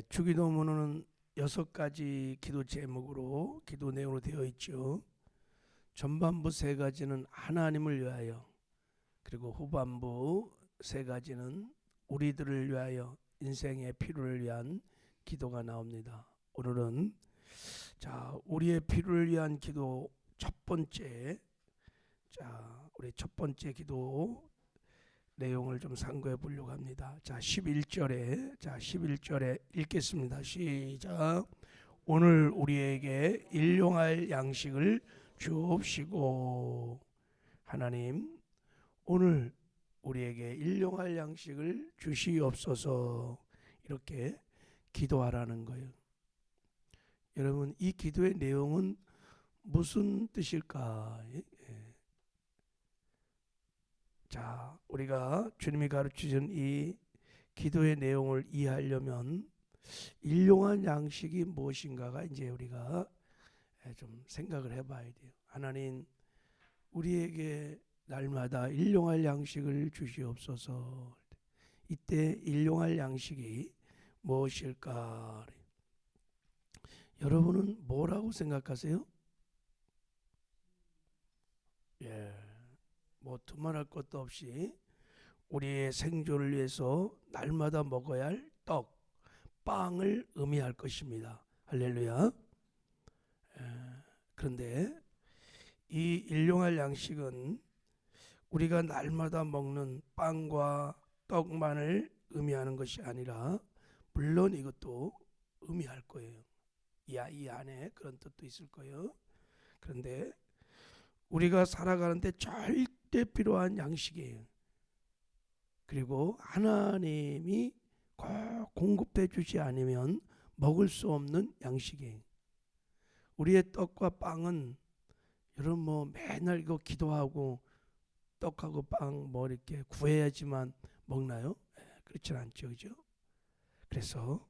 주기도문은 6가지 기도 제목으로 기도 내용으로 되어 있죠. 전반부 3가지는 하나님을 위하여, 그리고 후반부 3가지는 우리들을 위하여, 인생의 필요를 위한 기도가 나옵니다. 오늘은 우리의 필요를 위한 기도 첫 번째, 우리 첫 번째 기도 내용을 좀 상고해 보려고 합니다. 11절에 읽겠습니다. 시작. 오늘 우리에게 일용할 양식을 주옵시고. 하나님, 오늘 우리에게 일용할 양식을 주시옵소서. 이렇게 기도하라는 거예요. 여러분, 이 기도의 내용은 무슨 뜻일까? 우리가 주님이 가르치신 이 기도의 내용을 이해하려면 일용할 양식이 무엇인가가 이제 우리가 좀 생각을 해봐야 돼요. 하나님, 우리에게 날마다 일용할 양식을 주시옵소서. 이때 일용할 양식이 무엇일까? 여러분은 뭐라고 생각하세요? 두말할 것도 없이 우리의 생존을 위해서 날마다 먹어야 할 떡, 빵을 의미할 것입니다. 할렐루야. 그런데 이 일용할 양식은 우리가 날마다 먹는 빵과 떡만을 의미하는 것이 아니라, 물론 이것도 의미할 거예요. 이 안에 그런 뜻도 있을 거예요. 그런데 우리가 살아가는데 절대 필요한 양식이에요. 그리고 하나님이 꼭 공급해 주지 않으면 먹을 수 없는 양식이에요. 우리의 떡과 빵은 여러분 맨날 이거 기도하고 떡하고 빵 이렇게 구해야지만 먹나요? 그렇진 않죠, 그죠? 그래서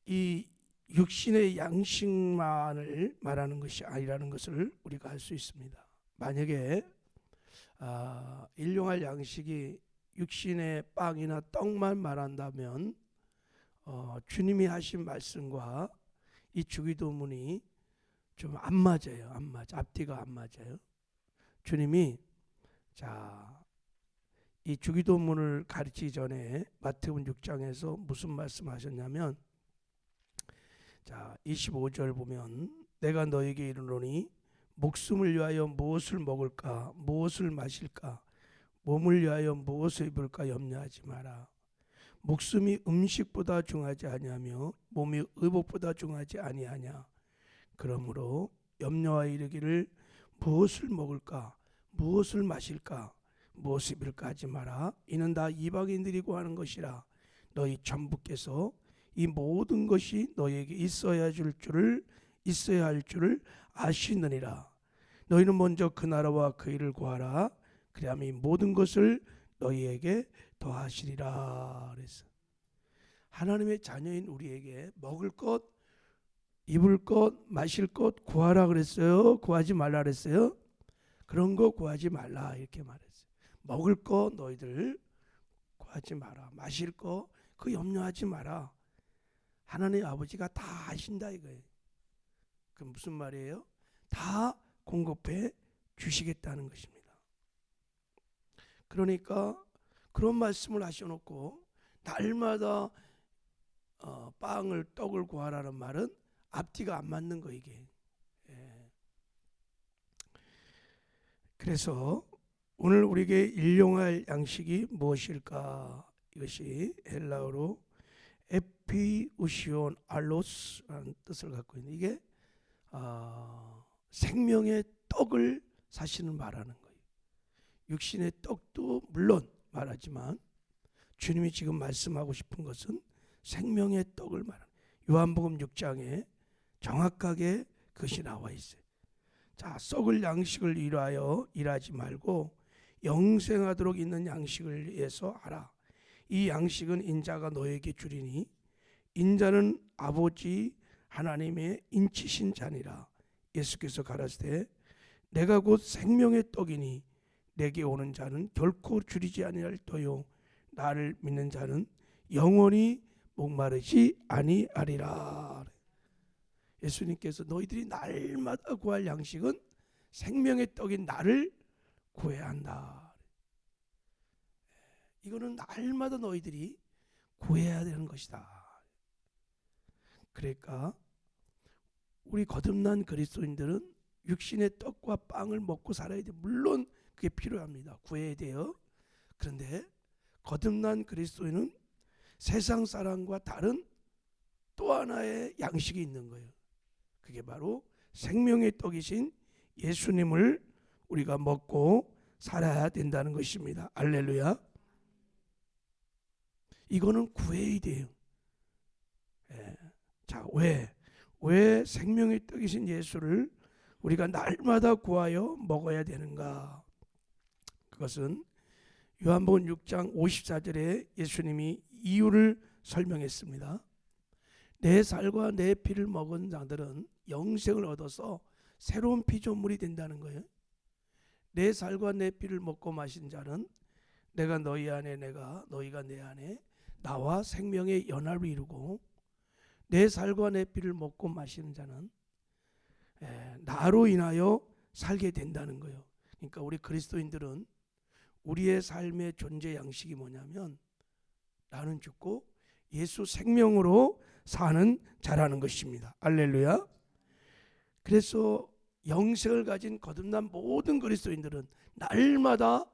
이 육신의 양식만을 말하는 것이 아니라는 것을 우리가 알 수 있습니다. 만약에 일용할 양식이 육신의 빵이나 떡만 말한다면 주님이 하신 말씀과 이 주기도문이 좀 안 맞아요. 앞뒤가 안 맞아요. 주님이 이 주기도문을 가르치기 전에 마태복음 6장에서 무슨 말씀하셨냐면, 25절 보면, 내가 너에게 이르노니 목숨을 위하여 무엇을 먹을까, 무엇을 마실까, 몸을 위하여 무엇을 입을까 염려하지 마라. 목숨이 음식보다 중하지 아니하며 몸이 의복보다 중하지 아니하냐. 그러므로 염려하여 이르기를 무엇을 먹을까, 무엇을 마실까, 무엇을 입을까 하지 마라. 이는 다 이방인들이 구하는 것이라. 너희 전부께서 이 모든 것이 너희에게 있어야 할 줄을 아시느니라. 너희는 먼저 그 나라와 그 일을 구하라. 그리하면 이 모든 것을 너희에게 더하시리라. 그래서 하나님의 자녀인 우리에게 먹을 것, 입을 것, 마실 것 구하라 그랬어요? 구하지 말라 그랬어요? 그런 거 구하지 말라 이렇게 말했어요. 먹을 거 너희들 구하지 마라. 마실 거 그 염려하지 마라. 하나님 아버지가 다 하신다 이거예요. 그 무슨 말이에요? 다 공급해 주시겠다는 것입니다. 그러니까 그런 말씀을 하셔놓고 날마다 빵을 떡을 구하라는 말은 앞뒤가 안 맞는 거 이게. 그래서 오늘 우리에게 일용할 양식이 무엇일까? 이것이 헬라어로 에피우시온 알로스라는 뜻을 갖고 있는, 이게 생명의 떡을 사실은 말하는 거예요. 육신의 떡도 물론 말하지만 주님이 지금 말씀하고 싶은 것은 생명의 떡을 말하는, 요한복음 6장에 정확하게 그것이 나와 있어요. 썩을 양식을 위하여 일하지 말고 영생하도록 있는 양식을 위해서 하라. 이 양식은 인자가 너에게 주리니 인자는 아버지 하나님의 인치신 자니라. 예수께서 가라사대 내가 곧 생명의 떡이니 내게 오는 자는 결코 줄이지 아니할 터요 나를 믿는 자는 영원히 목마르지 아니하리라. 예수님께서 너희들이 날마다 구할 양식은 생명의 떡인 나를 구해야 한다. 이거는 날마다 너희들이 구해야 되는 것이다. 그러니까 우리 거듭난 그리스도인들은 육신의 떡과 빵을 먹고 살아야 돼. 물론 그게 필요합니다. 구해야 돼요. 그런데 거듭난 그리스도인은 세상 사람과 다른 또 하나의 양식이 있는 거예요. 그게 바로 생명의 떡이신 예수님을 우리가 먹고 살아야 된다는 것입니다. 할렐루야. 이거는 구해야 돼요. 자, 왜 생명의 떡이신 예수를 우리가 날마다 구하여 먹어야 되는가? 그것은 요한복음 6장 54절에 예수님이 이유를 설명했습니다. 내 살과 내 피를 먹은 자들은 영생을 얻어서 새로운 피조물이 된다는 거예요. 내 살과 내 피를 먹고 마신 자는 내가 너희 안에 내가 너희가 내 안에 나와 생명의 연합을 이루고 내 살과 내 피를 먹고 마시는 자는 나로 인하여 살게 된다는 거예요. 그러니까 우리 그리스도인들은 우리의 삶의 존재 양식이 뭐냐면 나는 죽고 예수 생명으로 사는 자라는 것입니다. 할렐루야. 그래서 영생을 가진 거듭난 모든 그리스도인들은 날마다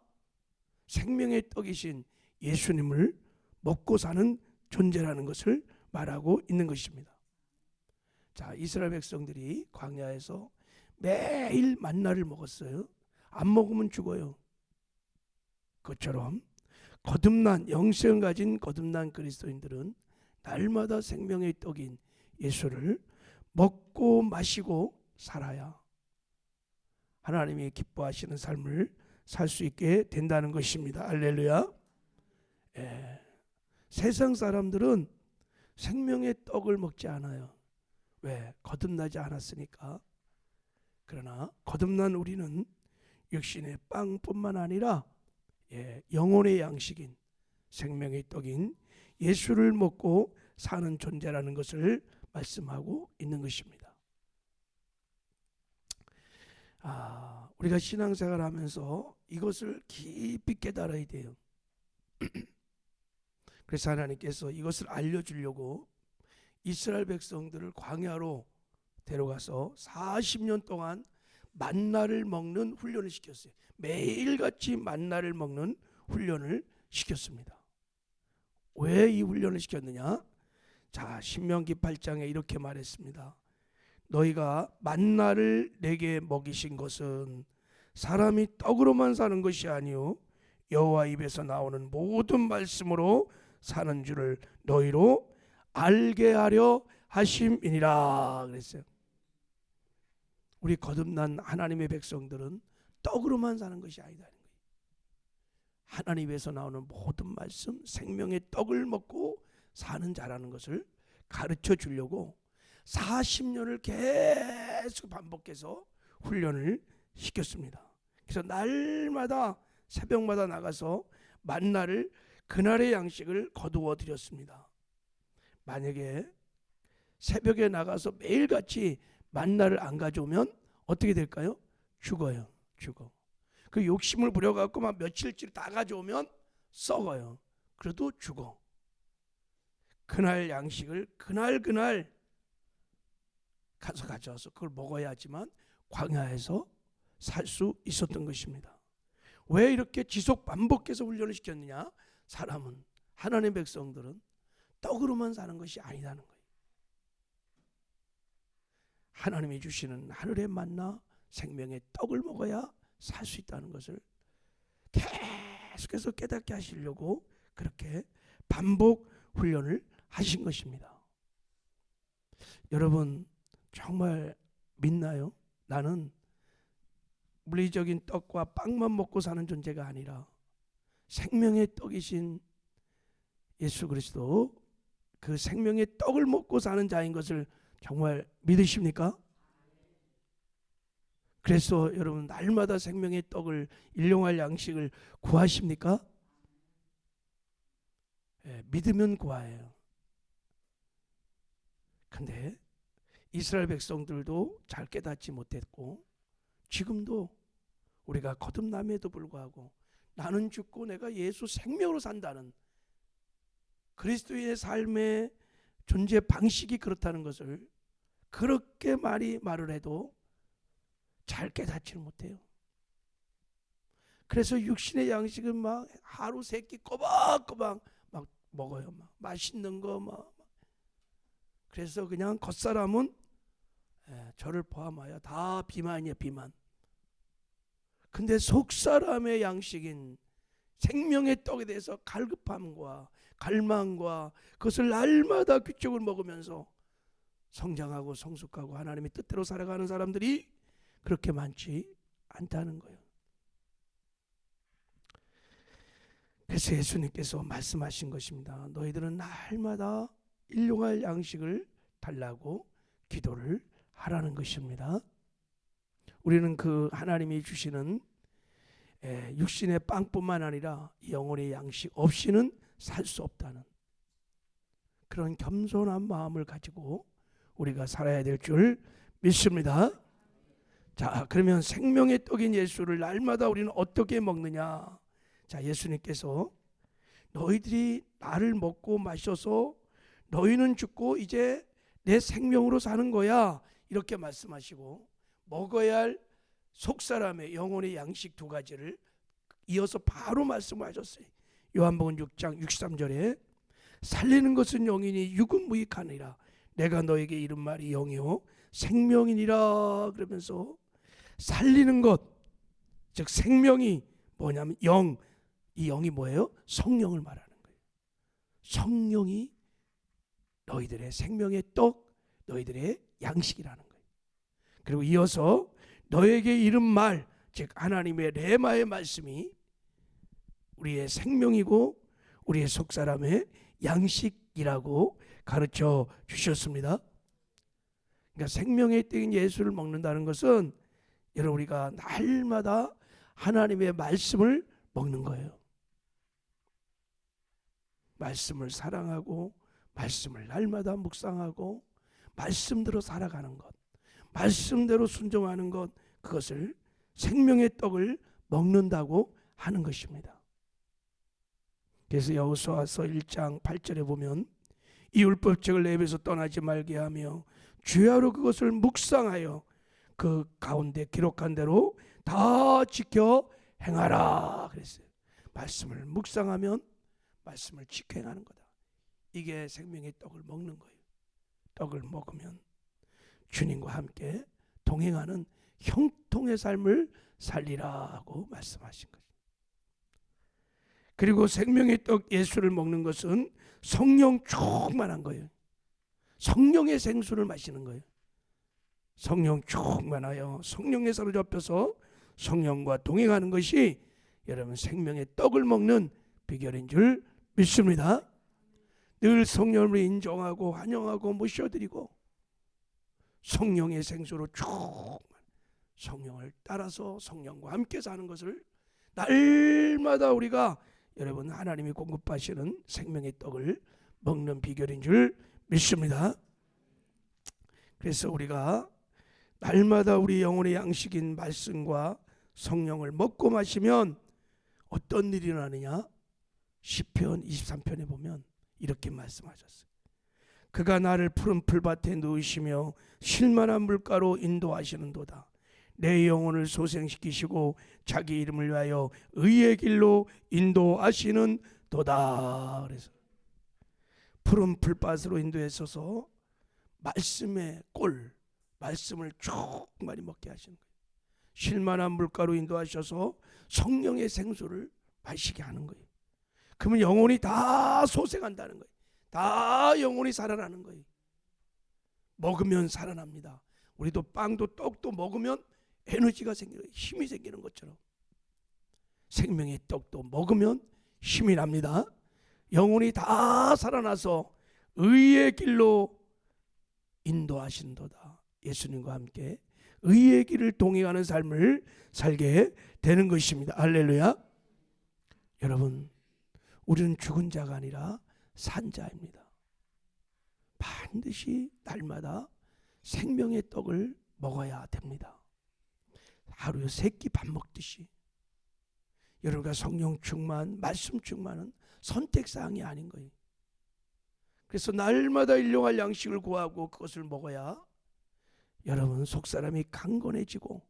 생명의 떡이신 예수님을 먹고 사는 존재라는 것을 말하고 있는 것입니다. 자, 이스라엘 백성들이 광야에서 매일 만나를 먹었어요. 안 먹으면 죽어요. 그것처럼 거듭난 영생을 가진 거듭난 그리스도인들은 날마다 생명의 떡인 예수를 먹고 마시고 살아야 하나님이 기뻐하시는 삶을 살 수 있게 된다는 것입니다. 할렐루야. 세상 사람들은 생명의 떡을 먹지 않아요. 왜? 거듭나지 않았으니까. 그러나 거듭난 우리는 육신의 빵뿐만 아니라 영혼의 양식인 생명의 떡인 예수를 먹고 사는 존재라는 것을 말씀하고 있는 것입니다. 우리가 신앙생활 하면서 이것을 깊이 깨달아야 돼요. 그래서 하나님께서 이것을 알려주려고 이스라엘 백성들을 광야로 데려가서 40년 동안 만나를 먹는 훈련을 시켰어요. 매일같이 만나를 먹는 훈련을 시켰습니다. 왜 이 훈련을 시켰느냐? 자, 신명기 8장에 이렇게 말했습니다. 너희가 만나를 내게 먹이신 것은 사람이 떡으로만 사는 것이 아니요 여호와 입에서 나오는 모든 말씀으로 사는 줄을 너희로 알게 하려 하심이니라 그랬어요. 우리 거듭난 하나님의 백성들은 떡으로만 사는 것이 아니다는 거예요. 하나님 입에서 나오는 모든 말씀, 생명의 떡을 먹고 사는 자라는 것을 가르쳐 주려고 40년을 계속 반복해서 훈련을 시켰습니다. 그래서 날마다 새벽마다 나가서 만나를 그날의 양식을 거두어 드렸습니다. 만약에 새벽에 나가서 매일같이 만나를 안 가져오면 어떻게 될까요? 죽어요. 죽어. 그 욕심을 부려갖고 막 며칠치 다 가져오면 썩어요. 그래도 죽어. 그날 양식을 그날 가서 가져와서 그걸 먹어야 하지만 광야에서 살 수 있었던 것입니다. 왜 이렇게 지속 반복해서 훈련을 시켰느냐? 사람은, 하나님의 백성들은 떡으로만 사는 것이 아니라는 거예요. 하나님이 주시는 하늘의 만나 생명의 떡을 먹어야 살 수 있다는 것을 계속해서 깨닫게 하시려고 그렇게 반복 훈련을 하신 것입니다. 여러분 정말 믿나요? 나는 물리적인 떡과 빵만 먹고 사는 존재가 아니라 생명의 떡이신 예수 그리스도, 그 생명의 떡을 먹고 사는 자인 것을 정말 믿으십니까? 그래서 여러분 날마다 생명의 떡을 일용할 양식을 구하십니까? 믿으면 구하예요. 근데 이스라엘 백성들도 잘 깨닫지 못했고 지금도 우리가 거듭남에도 불구하고 나는 죽고 내가 예수 생명으로 산다는 그리스도의 삶의 존재 방식이 그렇다는 것을 그렇게 말을 해도 잘 깨닫지를 못해요. 그래서 육신의 양식은 막 하루 세 끼 꼬박꼬박 막 먹어요. 막 맛있는 거 막. 그래서 그냥 겉사람은 저를 포함하여 다 비만이에요, 비만. 근데 속사람의 양식인 생명의 떡에 대해서 갈급함과 갈망과 그것을 날마다 규칙을 먹으면서 성장하고 성숙하고 하나님의 뜻대로 살아가는 사람들이 그렇게 많지 않다는 거예요. 그래서 예수님께서 말씀하신 것입니다. 너희들은 날마다 일용할 양식을 달라고 기도를 하라는 것입니다. 우리는 그 하나님이 주시는 육신의 빵뿐만 아니라 영혼의 양식 없이는 살 수 없다는 그런 겸손한 마음을 가지고 우리가 살아야 될 줄 믿습니다. 자, 그러면 생명의 떡인 예수를 날마다 우리는 어떻게 먹느냐? 자, 예수님께서 너희들이 나를 먹고 마셔서 너희는 죽고 이제 내 생명으로 사는 거야, 이렇게 말씀하시고 먹어야 할 속사람의 영혼의 양식 두 가지를 이어서 바로 말씀하셨어요. 요한복음 6장 63절에 살리는 것은 영이니 육은 무익하니라. 내가 너에게 이른 말이 영이요 생명이니라. 그러면서 살리는 것, 즉 생명이 뭐냐면 영, 이 영이 뭐예요? 성령을 말하는 거예요. 성령이 너희들의 생명의 떡, 너희들의 양식이라는 거예요. 그리고 이어서 너에게 이른 말, 즉 하나님의 레마의 말씀이 우리의 생명이고 우리의 속사람의 양식이라고 가르쳐 주셨습니다. 그러니까 생명의 떡인 예수를 먹는다는 것은 여러분 우리가 날마다 하나님의 말씀을 먹는 거예요. 말씀을 사랑하고 말씀을 날마다 묵상하고 말씀대로 살아가는 것, 말씀대로 순종하는 것, 그것을 생명의 떡을 먹는다고 하는 것입니다. 그래서 여호수아서 1장 8절에 보면 이 율법책을 내 입에서 떠나지 말게 하며 주야로 그것을 묵상하여 그 가운데 기록한 대로 다 지켜 행하라 그랬어요. 말씀을 묵상하면 말씀을 지켜 행하는 거다. 이게 생명의 떡을 먹는 거예요. 떡을 먹으면 주님과 함께 동행하는 형통의 삶을 살리라고 말씀하신 거죠. 그리고 생명의 떡 예수를 먹는 것은 성령 충만한 거예요. 성령의 생수를 마시는 거예요. 성령 충만하여 성령에 사로잡혀서 성령과 동행하는 것이 여러분 생명의 떡을 먹는 비결인 줄 믿습니다. 늘 성령을 인정하고 환영하고 모셔드리고 성령의 생수로 충만, 성령을 따라서 성령과 함께 사는 것을 날마다 우리가 여러분 하나님이 공급하시는 생명의 떡을 먹는 비결인 줄 믿습니다. 그래서 우리가 날마다 우리 영혼의 양식인 말씀과 성령을 먹고 마시면 어떤 일이 일어나느냐? 시편 23편에 보면 이렇게 말씀하셨어요. 그가 나를 푸른 풀밭에 누우시며 쉴만한 물가로 인도하시는도다. 내 영혼을 소생시키시고 자기 이름을 위하여 의의 길로 인도하시는 도다. 그래서 푸른 풀밭으로 인도하셔서 말씀의 꼴, 말씀을 충만히 먹게 하시는 거예요. 쉴만한 물가로 인도하셔서 성령의 생수를 마시게 하는 거예요. 그러면 영혼이 다 소생한다는 거예요. 다 영혼이 살아나는 거예요. 먹으면 살아납니다. 우리도 빵도 떡도 먹으면 에너지가 생기는, 힘이 생기는 것처럼 생명의 떡도 먹으면 힘이 납니다. 영혼이 다 살아나서 의의 길로 인도하신도다. 예수님과 함께 의의 길을 동행하는 삶을 살게 되는 것입니다. 할렐루야. 여러분, 우리는 죽은 자가 아니라 산자입니다. 반드시 날마다 생명의 떡을 먹어야 됩니다. 하루에 3끼 밥 먹듯이. 여러분과 성령 충만, 말씀 충만은 선택사항이 아닌 거예요. 그래서 날마다 일용할 양식을 구하고 그것을 먹어야 여러분 속사람이 강건해지고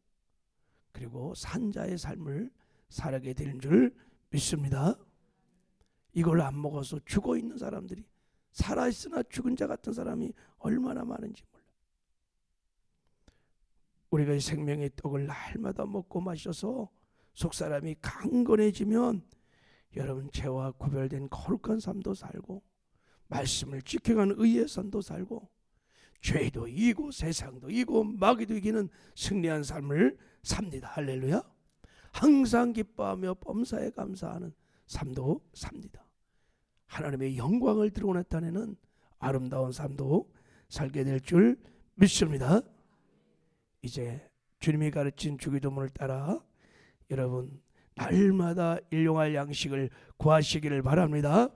그리고 산자의 삶을 살게 되는 줄 믿습니다. 이걸 안 먹어서 죽어 있는 사람들이, 살아있으나 죽은 자 같은 사람이 얼마나 많은지 몰라요. 우리가 이 생명의 떡을 날마다 먹고 마셔서 속사람이 강건해지면 여러분 죄와 구별된 거룩한 삶도 살고 말씀을 지켜가는 의의 삶도 살고 죄도 이기고 세상도 이기고 마귀도 이기는 승리한 삶을 삽니다. 할렐루야. 항상 기뻐하며 범사에 감사하는 삶도 삽니다. 하나님의 영광을 드러고 나타내는 아름다운 삶도 살게 될 줄 믿습니다. 이제 주님이 가르친 주기도문을 따라 여러분 날마다 일용할 양식을 구하시기를 바랍니다.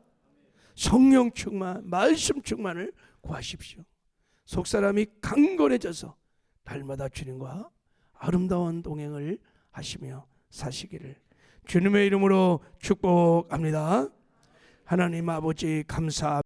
성령 충만, 말씀 충만을 구하십시오. 속사람이 강건해져서 날마다 주님과 아름다운 동행을 하시며 사시기를 주님의 이름으로 축복합니다. 하나님 아버지 감사합니다.